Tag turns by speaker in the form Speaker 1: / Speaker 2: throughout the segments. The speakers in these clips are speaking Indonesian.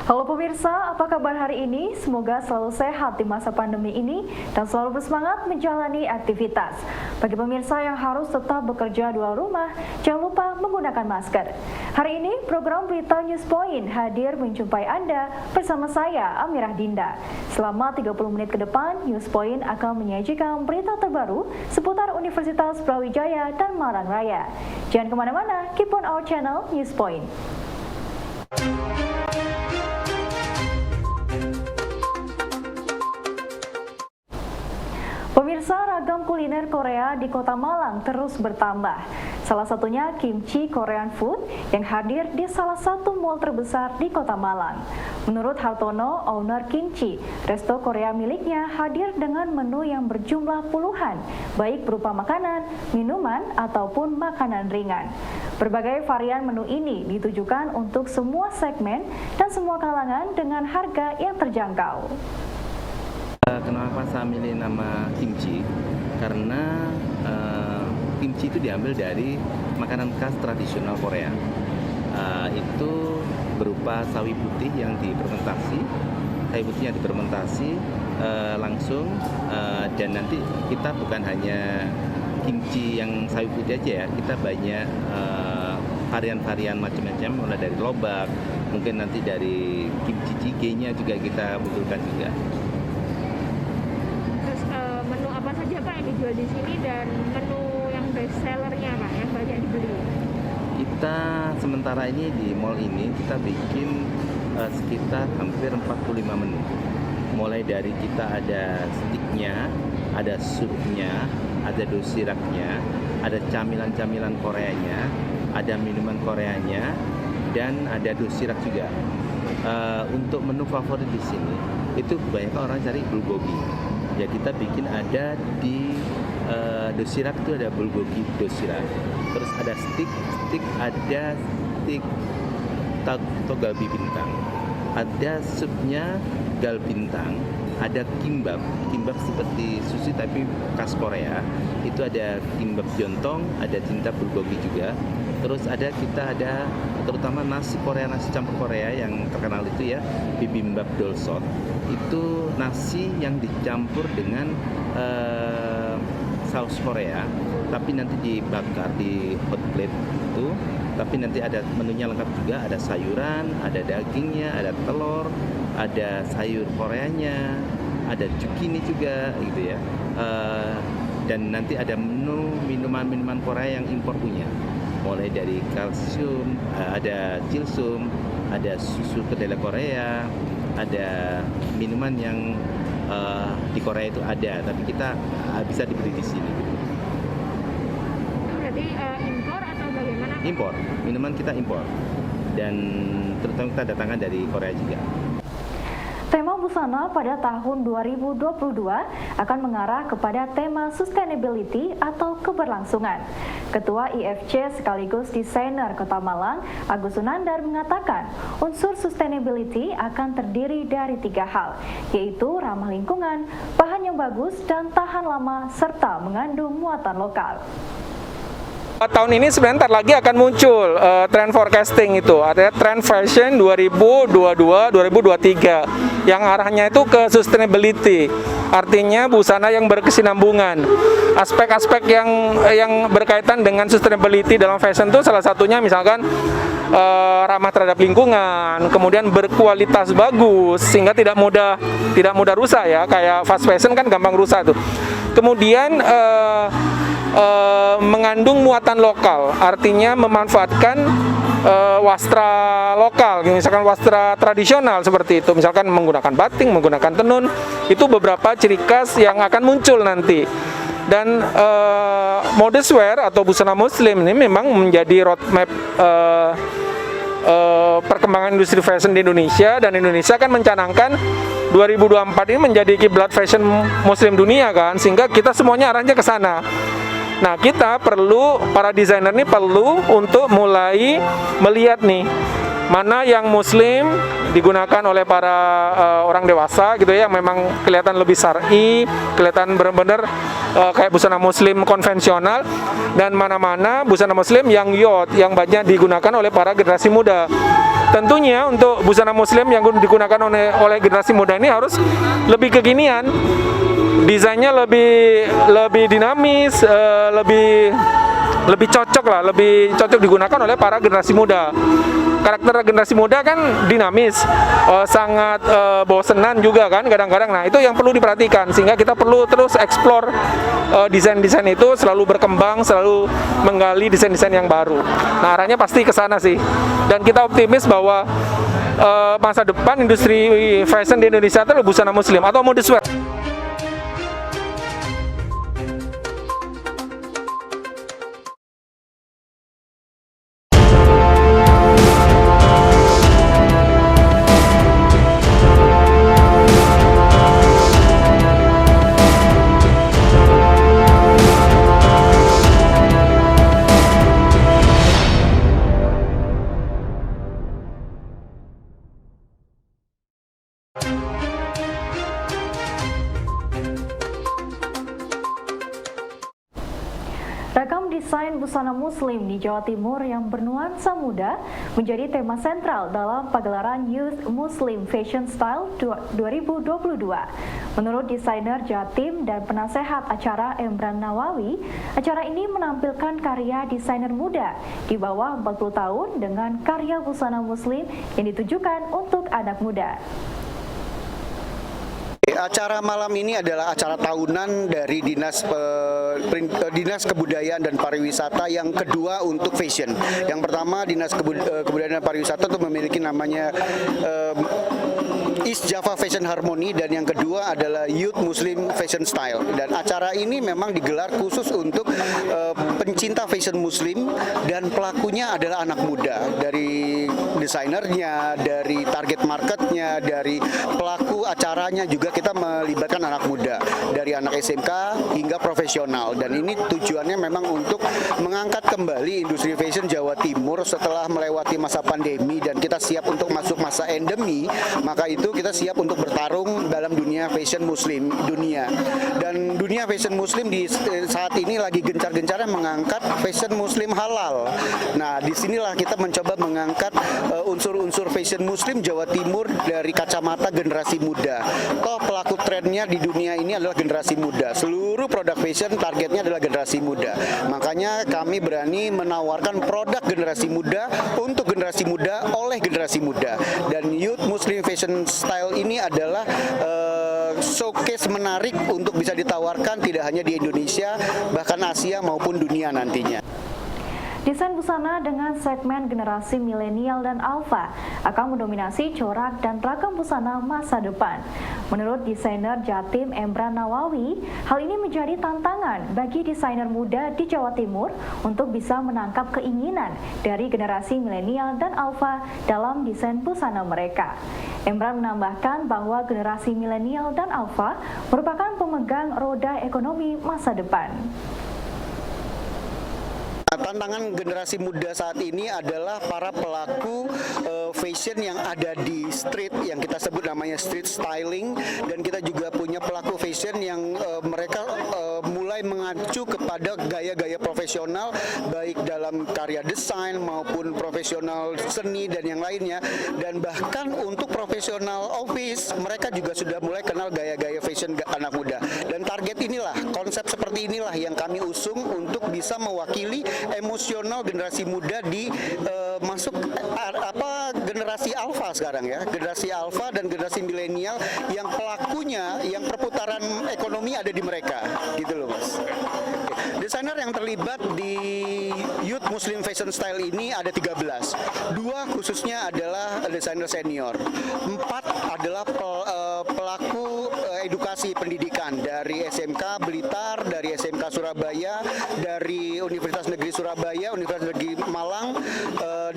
Speaker 1: Halo pemirsa, apa kabar hari ini? Semoga selalu sehat di masa pandemi ini dan selalu bersemangat menjalani aktivitas. Bagi pemirsa yang harus tetap bekerja di luar rumah, jangan lupa menggunakan masker. Hari ini program Berita News Point hadir menjumpai Anda bersama saya, Amirah Dinda. Selama 30 menit ke depan, News Point akan menyajikan berita terbaru seputar Universitas Brawijaya dan Malang Raya. Jangan kemana-mana, keep on our channel News Point. Pemirsa, ragam kuliner Korea di Kota Malang terus bertambah. Salah satunya kimchi Korean food yang hadir di salah satu mall terbesar di Kota Malang. Menurut Hartono, owner kimchi, resto Korea miliknya hadir dengan menu yang berjumlah puluhan, baik berupa makanan, minuman, ataupun makanan ringan. Berbagai varian menu ini ditujukan untuk semua segmen dan semua kalangan dengan harga yang terjangkau.
Speaker 2: Kenapa saya milih nama kimchi? Karena kimchi itu diambil dari makanan khas tradisional Korea. Itu berupa sawi putih yang difermentasi, langsung, dan nanti kita bukan hanya kimchi yang sawi putih aja ya, kita banyak varian-varian macam-macam, mulai dari lobak, mungkin nanti dari kimchi jjigae-nya juga kita butuhkan juga.
Speaker 3: Menu apa saja Pak yang dijual di sini dan menu yang best sellernya Pak yang banyak dibeli?
Speaker 2: Kita sementara ini di mall ini kita bikin sekitar hampir 45 menu. Mulai dari kita ada steaknya, ada supnya, ada dosiraknya, ada camilan-camilan Koreanya, ada minuman Koreanya, dan ada dosirak juga. Untuk menu favorit di sini itu kebanyakan orang cari bulgogi. Ya, kita bikin ada di dosirak itu ada bulgogi dosirak. Terus ada steak ada steak galbi bintang. Ada supnya gal bintang. Ada kimbap seperti sushi tapi khas Korea. Itu ada kimbap jontong, ada cinta bulgogi juga. Terus kita ada terutama nasi campur Korea yang terkenal itu ya, bibimbap dolsot. Itu nasi yang dicampur dengan saus Korea, tapi nanti dibakar di hot plate itu. Tapi nanti ada menunya lengkap juga, ada sayuran, ada dagingnya, ada telur, ada sayur Koreanya, ada zucchini juga gitu ya. Dan nanti ada menu minuman Korea yang impor punya. Mulai dari kalsium, ada cilsum, ada susu kedelai Korea, ada minuman yang di Korea itu ada, tapi kita bisa dibeli di sini.
Speaker 3: Berarti impor atau bagaimana?
Speaker 2: Impor, minuman kita impor, dan terutama kita datangkan dari Korea juga.
Speaker 1: Tema busana pada tahun 2022 akan mengarah kepada tema sustainability atau keberlangsungan. Ketua IFC sekaligus desainer Kota Malang, Agus Sunandar mengatakan, unsur sustainability akan terdiri dari 3 hal, yaitu ramah lingkungan, bahan yang bagus dan tahan lama, serta mengandung muatan lokal.
Speaker 4: Tahun ini sebenarnya ntar lagi akan muncul trend forecasting itu, artinya trend fashion 2022-2023 yang arahnya itu ke sustainability, artinya busana yang berkesinambungan. Aspek-aspek yang berkaitan dengan sustainability dalam fashion itu salah satunya misalkan ramah terhadap lingkungan, kemudian berkualitas bagus sehingga tidak mudah rusak ya, kayak fast fashion kan gampang rusak tuh. Kemudian mengandung muatan lokal, artinya memanfaatkan wastra lokal, misalkan wastra tradisional seperti itu, misalkan menggunakan batik, menggunakan tenun, itu beberapa ciri khas yang akan muncul nanti. Dan modest wear atau busana muslim ini memang menjadi roadmap perkembangan industri fashion di Indonesia, dan Indonesia kan mencanangkan 2024 ini menjadi kiblat fashion muslim dunia kan, sehingga kita semuanya arahnya ke sana. Nah, kita para desainer ini perlu untuk mulai melihat nih, mana yang muslim digunakan oleh para orang dewasa gitu ya, yang memang kelihatan lebih syar'i, kelihatan benar-benar kayak busana muslim konvensional, dan mana-mana busana muslim yang youth, yang banyak digunakan oleh para generasi muda. tentunya untuk busana muslim yang digunakan oleh generasi muda ini harus lebih kekinian, desainnya lebih dinamis, lebih cocok lah, lebih cocok digunakan oleh para generasi muda. Karakter generasi muda kan dinamis, sangat bosenan juga kan kadang-kadang. Nah, itu yang perlu diperhatikan, sehingga kita perlu terus explore desain-desain itu, selalu berkembang, selalu menggali desain-desain yang baru. Nah, arahnya pasti ke sana sih. Dan kita optimis bahwa masa depan industri fashion di Indonesia itu busana muslim atau modest wear.
Speaker 1: Ragam desain busana muslim di Jawa Timur yang bernuansa muda menjadi tema sentral dalam pagelaran Youth Muslim Fashion Style 2022. Menurut desainer Jatim dan penasehat acara Emran Nawawi, acara ini menampilkan karya desainer muda di bawah 40 tahun dengan karya busana muslim yang ditujukan untuk anak muda.
Speaker 5: Acara malam ini adalah acara tahunan dari Dinas Kebudayaan dan Pariwisata yang kedua untuk fashion. Yang pertama, Dinas Kebudayaan dan Pariwisata itu memiliki namanya East Java Fashion Harmony, dan yang kedua adalah Youth Muslim Fashion Style. Dan acara ini memang digelar khusus untuk pencinta fashion muslim, dan pelakunya adalah anak muda. Dari desainernya, dari target marketnya, dari pelaku acaranya juga kita melibatkan anak muda, dari anak SMK hingga profesional. Dan ini tujuannya memang untuk mengangkat kembali industri fashion Jawa Timur setelah melewati masa pandemi dan kita siap untuk masuk masa endemi. Maka itu kita siap untuk bertarung dalam dunia fashion muslim dunia. Dan dunia fashion muslim di saat ini lagi gencar-gencarnya mengangkat fashion muslim halal. Nah, disinilah kita mencoba mengangkat unsur-unsur fashion muslim Jawa Timur dari kacamata generasi muda. Toh pelaku trennya di dunia ini adalah generasi muda. Seluruh produk fashion targetnya adalah generasi muda. Makanya kami berani menawarkan produk generasi muda untuk generasi muda oleh generasi muda. Dan Youth Muslim Fashion Style ini adalah showcase menarik untuk bisa ditawarkan tidak hanya di Indonesia, bahkan Asia maupun dunia nantinya.
Speaker 1: Desain busana dengan segmen generasi milenial dan alfa akan mendominasi corak dan ragam busana masa depan. Menurut desainer Jatim Emran Nawawi, hal ini menjadi tantangan bagi desainer muda di Jawa Timur untuk bisa menangkap keinginan dari generasi milenial dan alfa dalam desain busana mereka. Emran menambahkan bahwa generasi milenial dan alfa merupakan pemegang roda ekonomi masa depan.
Speaker 5: Tantangan generasi muda saat ini adalah para pelaku fashion yang ada di street, yang kita sebut namanya street styling, dan kita juga punya pelaku fashion yang mereka mulai mengacu kepada gaya-gaya profesional baik dalam karya desain maupun profesional seni dan yang lainnya. Dan bahkan untuk profesional office mereka juga sudah mulai kenal gaya-gaya fashion anak muda. Dan target inilah, konsep seperti inilah yang kami usung untuk bisa mewakili emosional generasi muda di masuk generasi alfa sekarang ya, generasi alfa dan generasi milenial yang pelakunya, yang perputaran ekonomi ada di mereka, gitu loh Mas. Desainer yang terlibat di Youth Muslim Fashion Style ini ada 13. 2 khususnya adalah desainer senior. 4 adalah pelaku edukasi pendidikan dari SMK Blitar, dari SMK Surabaya, dari Universitas Negeri Surabaya, Universitas Negeri Malang,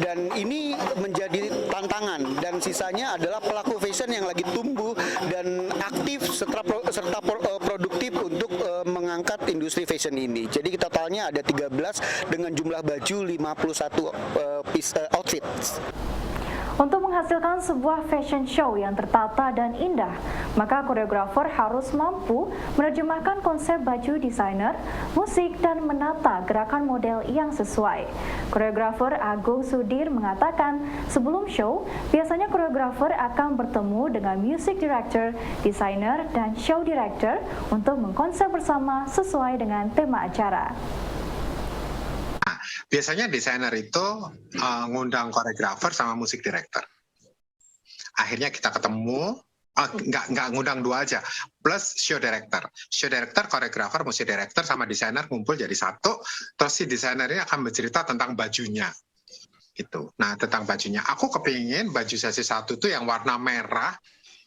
Speaker 5: dan ini menjadi tantangan. Dan sisanya adalah pelaku fashion yang lagi tumbuh dan aktif serta produktif untuk mengangkat industri fashion ini. Jadi totalnya ada 13 dengan jumlah baju 51 piece outfit.
Speaker 1: Untuk menghasilkan sebuah fashion show yang tertata dan indah, maka koreografer harus mampu menerjemahkan konsep baju desainer, musik, dan menata gerakan model yang sesuai. Koreografer Agung Sudir mengatakan, sebelum show, biasanya koreografer akan bertemu dengan music director, desainer, dan show director untuk mengkonsep bersama sesuai dengan tema acara.
Speaker 6: Biasanya desainer itu ngundang koreografer sama musik director. Akhirnya kita ketemu, nggak ngundang dua aja, plus show director. Show director, koreografer, musik director sama desainer ngumpul jadi satu. Terus si desainer ini akan bercerita tentang bajunya. Gitu. Nah, tentang bajunya. Aku kepingin baju sesi 1 tuh yang warna merah,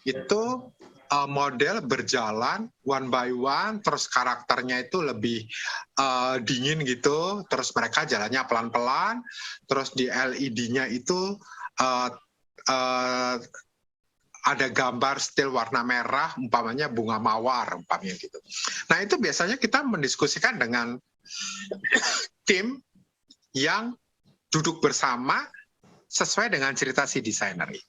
Speaker 6: itu model berjalan one by one, terus karakternya itu lebih dingin gitu, terus mereka jalannya pelan-pelan, terus di LED-nya itu ada gambar still warna merah, umpamanya bunga mawar, umpamanya gitu. Nah itu biasanya kita mendiskusikan dengan tim yang duduk bersama sesuai dengan cerita si desainer ini.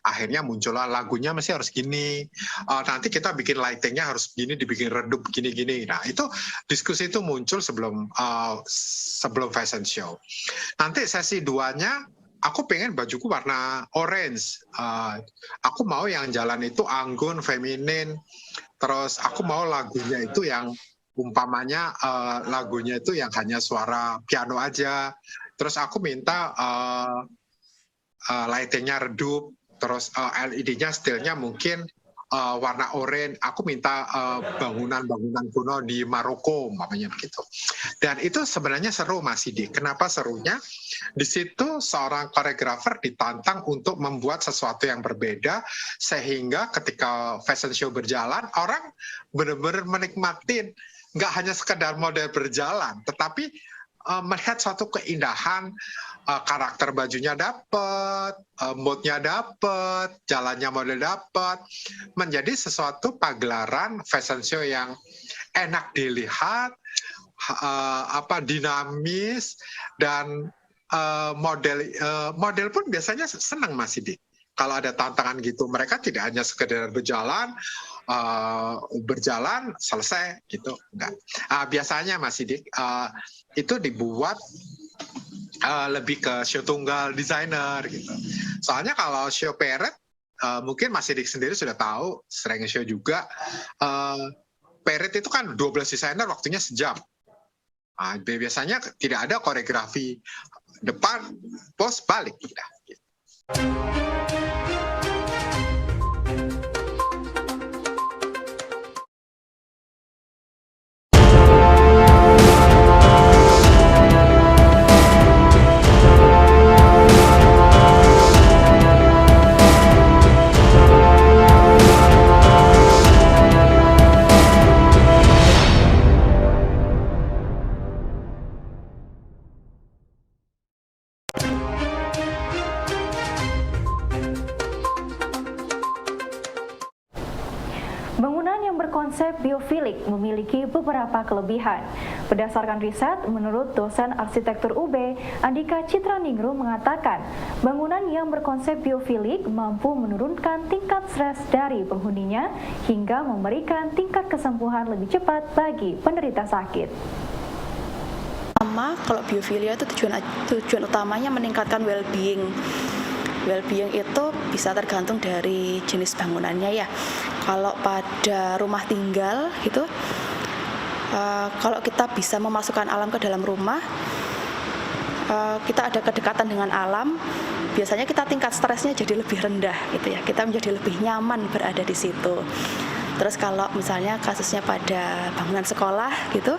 Speaker 6: Akhirnya muncullah lagunya mesti harus gini, nanti kita bikin lightingnya harus gini, dibikin redup gini-gini. Nah itu diskusi itu muncul sebelum fashion show. Nanti sesi 2-nya aku pengen bajuku warna orange. Aku mau yang jalan itu anggun, feminin. Terus aku mau lagunya itu yang umpamanya lagunya itu yang hanya suara piano aja. Terus aku minta lightingnya redup. Terus LED-nya stylenya mungkin warna oranye. Aku minta bangunan-bangunan kuno di Maroko, umpamanya begitu. Dan itu sebenarnya seru, Mas Sidi. Kenapa serunya? Di situ seorang koreografer ditantang untuk membuat sesuatu yang berbeda, sehingga ketika fashion show berjalan, orang benar-benar menikmatin. Nggak hanya sekedar model berjalan, tetapi melihat suatu keindahan, karakter bajunya dapat, moodnya dapat, jalannya model dapat, menjadi sesuatu pagelaran fashion show yang enak dilihat, dinamis, dan model pun biasanya senang, Mas Sidi. Kalau ada tantangan gitu, mereka tidak hanya sekedar berjalan selesai gitu, enggak. Biasanya Mas Sidik itu dibuat lebih ke show tunggal desainer gitu. Soalnya kalau show peret, mungkin Mas Sidik sendiri sudah tahu, sering show juga, peret itu kan 12 desainer waktunya sejam. Biasanya tidak ada koreografi depan, pos, balik. Gitu.
Speaker 1: Bangunan yang berkonsep biofilik memiliki beberapa kelebihan. Berdasarkan riset, menurut dosen arsitektur UB, Andika Citraningrum mengatakan, bangunan yang berkonsep biofilik mampu menurunkan tingkat stres dari penghuninya hingga memberikan tingkat kesembuhan lebih cepat bagi penderita sakit.
Speaker 7: Kalau biofilia itu tujuan utamanya meningkatkan well-being. Well-being itu bisa tergantung dari jenis bangunannya ya. Kalau pada rumah tinggal gitu, kalau kita bisa memasukkan alam ke dalam rumah, kita ada kedekatan dengan alam, biasanya kita tingkat stresnya jadi lebih rendah gitu ya. Kita menjadi lebih nyaman berada di situ. Terus kalau misalnya kasusnya pada bangunan sekolah gitu,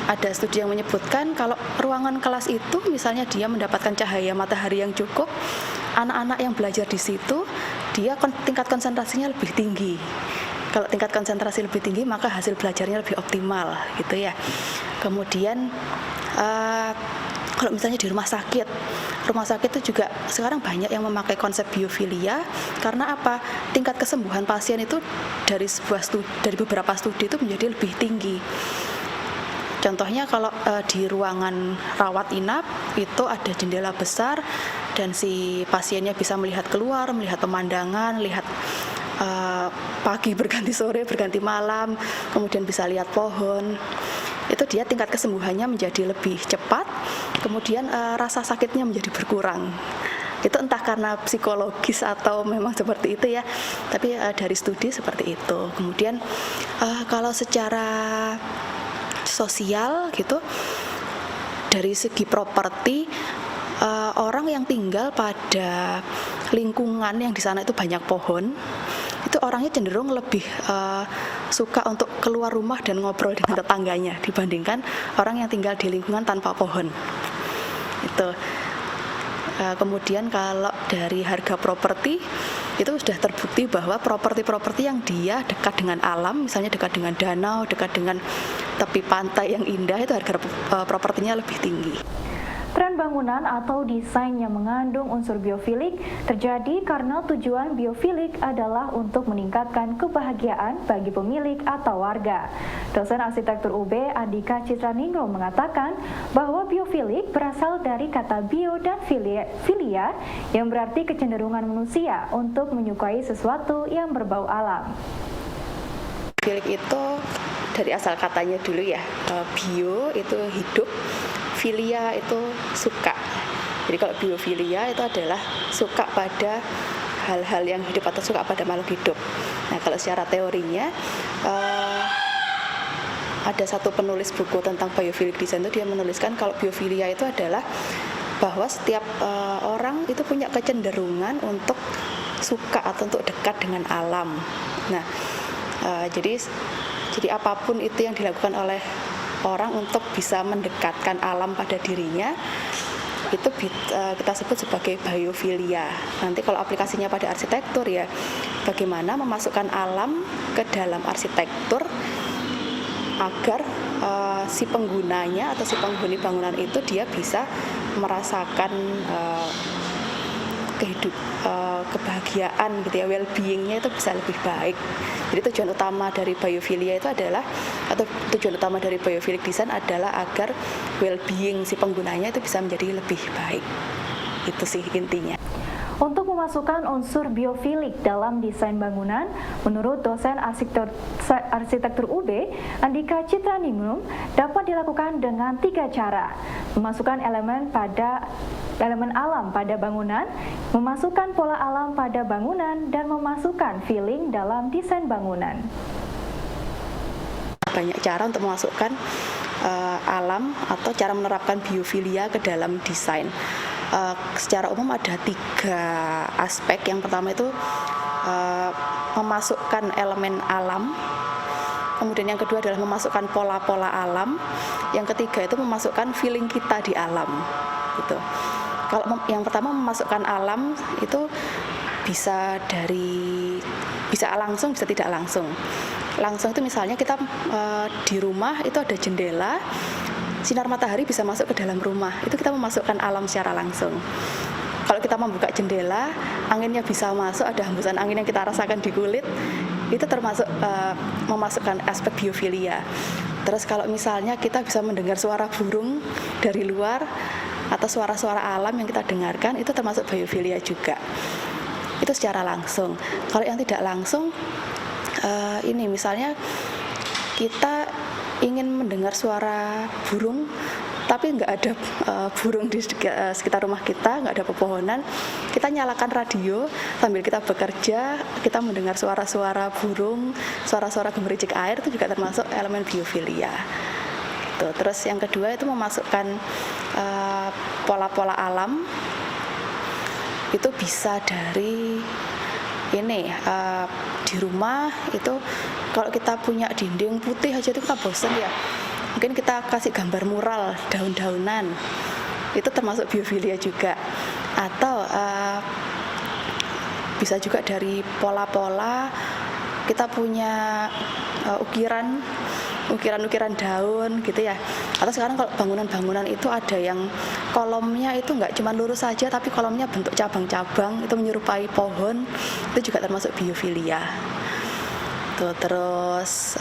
Speaker 7: ada studi yang menyebutkan kalau ruangan kelas itu misalnya dia mendapatkan cahaya matahari yang cukup, anak-anak yang belajar di situ dia tingkat konsentrasinya lebih tinggi. Kalau tingkat konsentrasi lebih tinggi maka hasil belajarnya lebih optimal gitu ya. Kemudian kalau misalnya di rumah sakit itu juga sekarang banyak yang memakai konsep biofilia karena apa? Tingkat kesembuhan pasien itu dari beberapa studi itu menjadi lebih tinggi. Contohnya kalau di ruangan rawat inap itu ada jendela besar dan si pasiennya bisa melihat keluar, melihat pemandangan, lihat pagi berganti sore, berganti malam, kemudian bisa lihat pohon. Itu dia tingkat kesembuhannya menjadi lebih cepat, kemudian rasa sakitnya menjadi berkurang. Itu entah karena psikologis atau memang seperti itu ya, tapi dari studi seperti itu. Kemudian kalau secara sosial gitu, dari segi properti, orang yang tinggal pada lingkungan yang di sana itu banyak pohon, itu orangnya cenderung lebih suka untuk keluar rumah dan ngobrol dengan tetangganya dibandingkan orang yang tinggal di lingkungan tanpa pohon. Itu. Kemudian kalau dari harga properti itu sudah terbukti bahwa properti-properti yang dia dekat dengan alam, misalnya dekat dengan danau, dekat dengan tepi pantai yang indah, itu harga propertinya lebih tinggi.
Speaker 1: Tren bangunan atau desain yang mengandung unsur biofilik terjadi karena tujuan biofilik adalah untuk meningkatkan kebahagiaan bagi pemilik atau warga. Dosen arsitektur UB Andika Citraningrum mengatakan bahwa biofilik berasal dari kata bio dan filia yang berarti kecenderungan manusia untuk menyukai sesuatu yang berbau alam.
Speaker 7: Biofilik itu dari asal katanya dulu ya, bio itu hidup, filia itu suka. Jadi kalau biofilia itu adalah suka pada hal-hal yang hidup atau suka pada makhluk hidup. Nah, kalau secara teorinya ada satu penulis buku tentang biofilik design itu dia menuliskan kalau biofilia itu adalah bahwa setiap orang itu punya kecenderungan untuk suka atau untuk dekat dengan alam. Nah, jadi apapun itu yang dilakukan oleh orang untuk bisa mendekatkan alam pada dirinya, itu kita sebut sebagai biofilia. Nanti kalau aplikasinya pada arsitektur ya, bagaimana memasukkan alam ke dalam arsitektur agar si penggunanya atau si penghuni bangunan itu dia bisa merasakan kebahagiaan gitu ya, well-being-nya itu bisa lebih baik. Jadi tujuan utama dari biofilia itu adalah, atau tujuan utama dari biofilik design adalah agar well-being si penggunanya itu bisa menjadi lebih baik. Itu sih intinya.
Speaker 1: Untuk memasukkan unsur biofilik dalam desain bangunan, menurut dosen arsitektur UB, Andika Citraningrum, dapat dilakukan dengan 3 cara. Memasukkan elemen alam pada bangunan, memasukkan pola alam pada bangunan, dan memasukkan feeling dalam desain bangunan.
Speaker 7: Banyak cara untuk memasukkan alam atau cara menerapkan biofilia ke dalam desain. Secara umum ada 3 aspek. Yang pertama itu memasukkan elemen alam, kemudian yang kedua adalah memasukkan pola-pola alam, yang ketiga itu memasukkan feeling kita di alam gitu. Kalau yang pertama memasukkan alam itu bisa langsung, bisa tidak langsung. Langsung itu misalnya kita di rumah itu ada jendela, sinar matahari bisa masuk ke dalam rumah, itu kita memasukkan alam secara langsung. Kalau kita membuka jendela, anginnya bisa masuk, ada hembusan angin yang kita rasakan di kulit, itu termasuk memasukkan aspek biofilia. Terus kalau misalnya kita bisa mendengar suara burung dari luar atau suara-suara alam yang kita dengarkan, itu termasuk biofilia juga. Itu secara langsung. Kalau yang tidak langsung, ini misalnya kita ingin mendengar suara burung tapi nggak ada burung di sekitar rumah kita, nggak ada pepohonan, kita nyalakan radio sambil kita bekerja, kita mendengar suara-suara burung, suara-suara gemericik air, itu juga termasuk elemen biofilia. Terus yang kedua itu memasukkan pola-pola alam, itu bisa dari ini di rumah itu kalau kita punya dinding putih aja itu kita bosen ya, mungkin kita kasih gambar mural daun-daunan, itu termasuk biofilia juga. Atau bisa juga dari pola-pola kita punya ukiran-ukiran daun gitu ya. Atau sekarang kalau bangunan-bangunan itu ada yang kolomnya itu nggak cuma lurus saja tapi kolomnya bentuk cabang-cabang, itu menyerupai pohon, itu juga termasuk biofilia. Terus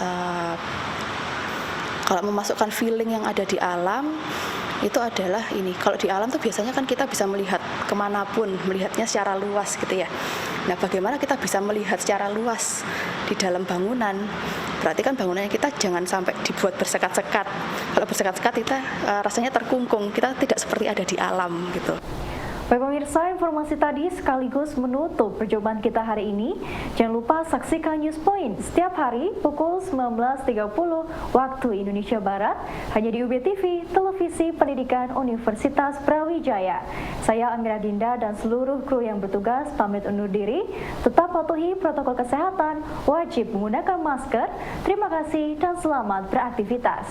Speaker 7: Kalau memasukkan feeling yang ada di alam, itu adalah ini. Kalau di alam tuh biasanya kan kita bisa melihat kemanapun, melihatnya secara luas gitu ya. Nah, bagaimana kita bisa melihat secara luas di dalam bangunan? Berarti kan bangunannya kita jangan sampai dibuat bersekat-sekat. Kalau bersekat-sekat kita rasanya terkungkung, kita tidak seperti ada di alam gitu.
Speaker 1: Baik pemirsa, informasi tadi sekaligus menutup perjumpaan kita hari ini. Jangan lupa saksikan News Point setiap hari pukul 19.30 waktu Indonesia Barat hanya di UB TV, Televisi Pendidikan Universitas Brawijaya. Saya Amira Dinda dan seluruh kru yang bertugas pamit undur diri. Tetap patuhi protokol kesehatan, wajib menggunakan masker. Terima kasih dan selamat beraktivitas.